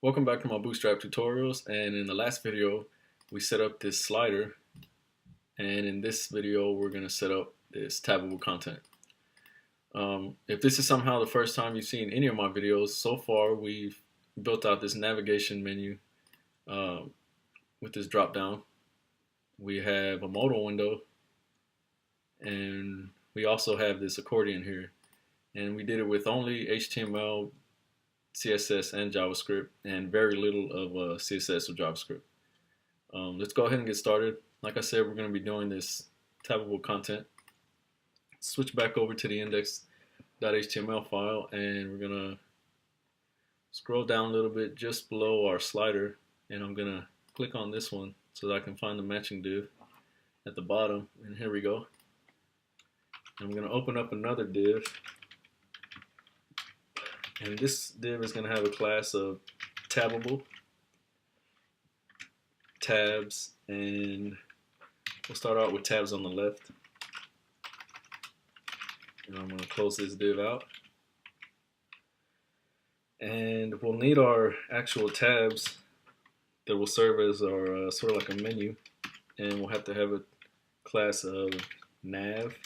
Welcome back to my Bootstrap tutorials, and in the last video we set up this slider, and in this video we're going to set up this tabbable content. If this is somehow the first time you've seen any of my videos, so far we've built out this navigation menu with this drop down. We have a modal window, and we also have this accordion here, and we did it with only HTML, CSS, and JavaScript, and very little of CSS or JavaScript. Let's go ahead and get started. Like I said, we're going to be doing this tabbable content. Switch back over to the index.html file, and we're going to scroll down a little bit just below our slider, and I'm going to click on this one so that I can find the matching div at the bottom, and here we go. I'm going to open up another div, and this div is going to have a class of tabbable, tabs, and we'll start out with tabs on the left. And I'm going to close this div out. And we'll need our actual tabs that will serve as our sort of like a menu. And we'll have to have a class of nav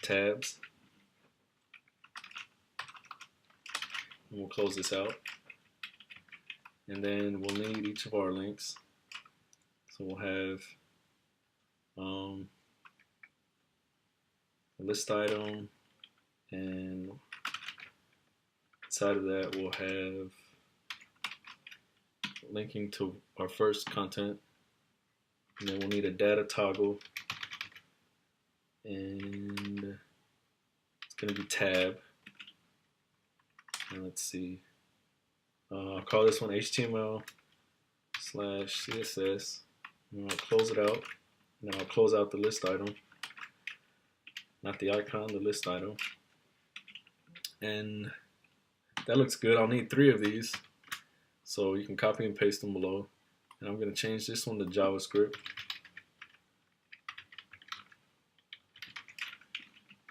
tabs. And we'll close this out. And then we'll need each of our links. So we'll have a list item, and inside of that we'll have linking to our first content, and then we'll need a data toggle, and it's going to be tab. And let's see, I'll call this one HTML/CSS, and I'll close it out. Now I'll close out the list item, not the icon, the list item. And that looks good. I'll need 3 of these, so you can copy and paste them below. And I'm going to change this one to JavaScript,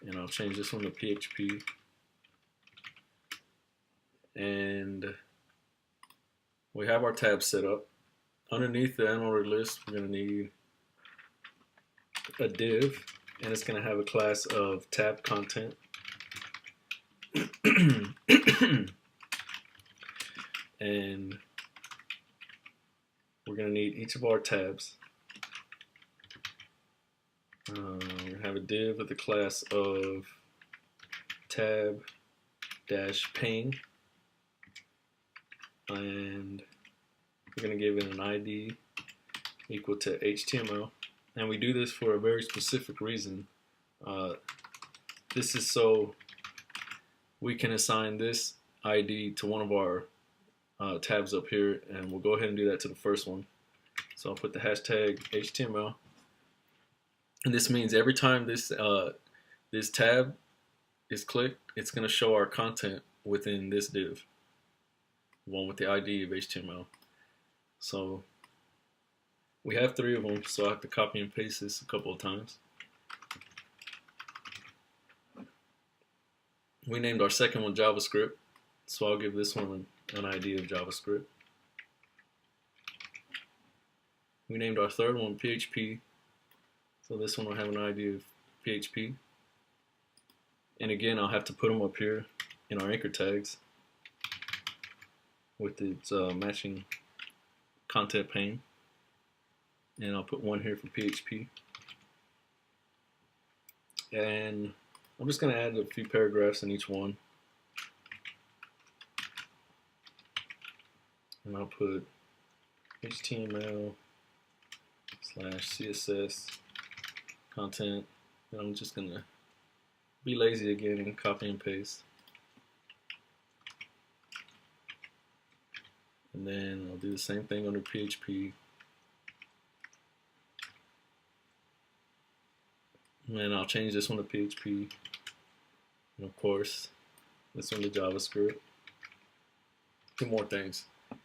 and I'll change this one to PHP. And we have our tabs set up. Underneath the unordered list, we're going to need a div, and it's going to have a class of tab content. And we're going to need each of our tabs. We're going to have a div with the class of tab-pane, and we're going to give it an ID equal to HTML. And we do this for a very specific reason. This is so we can assign this ID to one of our tabs up here, and we'll go ahead and do that to the first one. So I'll put the hashtag HTML, and this means every time this this tab is clicked, it's going to show our content within this div, one with the ID of HTML. So we have 3 of them, so I have to copy and paste this a couple of times. We named our second one JavaScript, so I'll give this one an ID of JavaScript. We named our third one PHP, so this one will have an ID of PHP. And again, I'll have to put them up here in our anchor tags with its matching content pane. And I'll put one here for PHP. And I'm just going to add a few paragraphs in each one. And I'll put HTML/CSS content. And I'm just going to be lazy again and copy and paste. And then I'll do the same thing under PHP. And I'll change this one to PHP, and of course this one to JavaScript. 2 more things.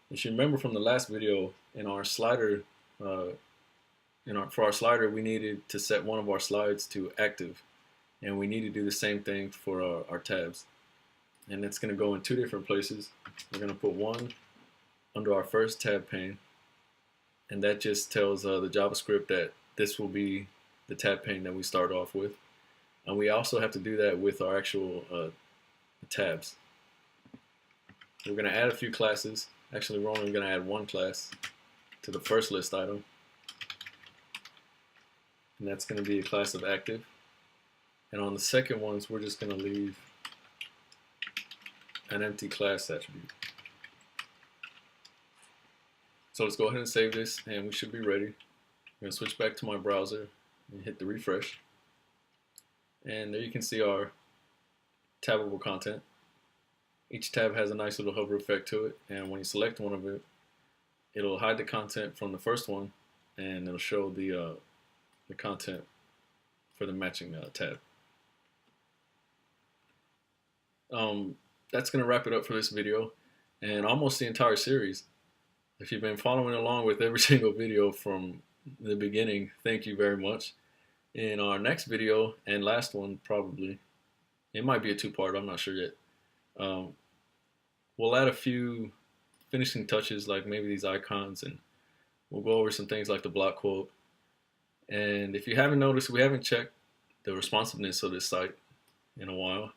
You should remember from the last video, in our slider, for our slider, we needed to set one of our slides to active, and we need to do the same thing for our tabs. and it's going to go in two different places. We're going to put one under our first tab pane, and that just tells the JavaScript that this will be the tab pane that we start off with. And we also have to do that with our actual tabs. We're going to add a few classes. Actually, we're only going to add one class to the first list item, and that's going to be a class of active. And on the second ones, we're just going to leave an empty class attribute. So let's go ahead and save this, and we should be ready. I'm going to switch back to my browser and hit the refresh. And there you can see our tabbable content. Each tab has a nice little hover effect to it, and when you select one of it, it'll hide the content from the first one, and it'll show the content for the matching tab. That's going to wrap it up for this video, and almost the entire series. If you've been following along with every single video from the beginning, thank you very much. In our next video, and last one probably, it might be a two-part, I'm not sure yet, we'll add a few finishing touches, like maybe these icons, and we'll go over some things like the block quote. And if you haven't noticed, we haven't checked the responsiveness of this site in a while.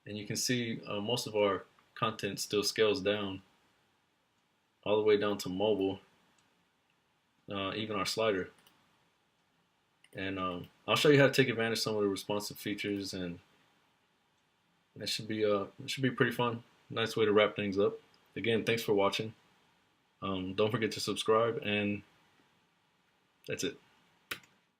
And you can see most of our content still scales down all the way down to mobile, even our slider. And I'll show you how to take advantage of some of the responsive features, and that should be pretty fun. Nice way to wrap things up. Again, thanks for watching. Don't forget to subscribe, and that's it.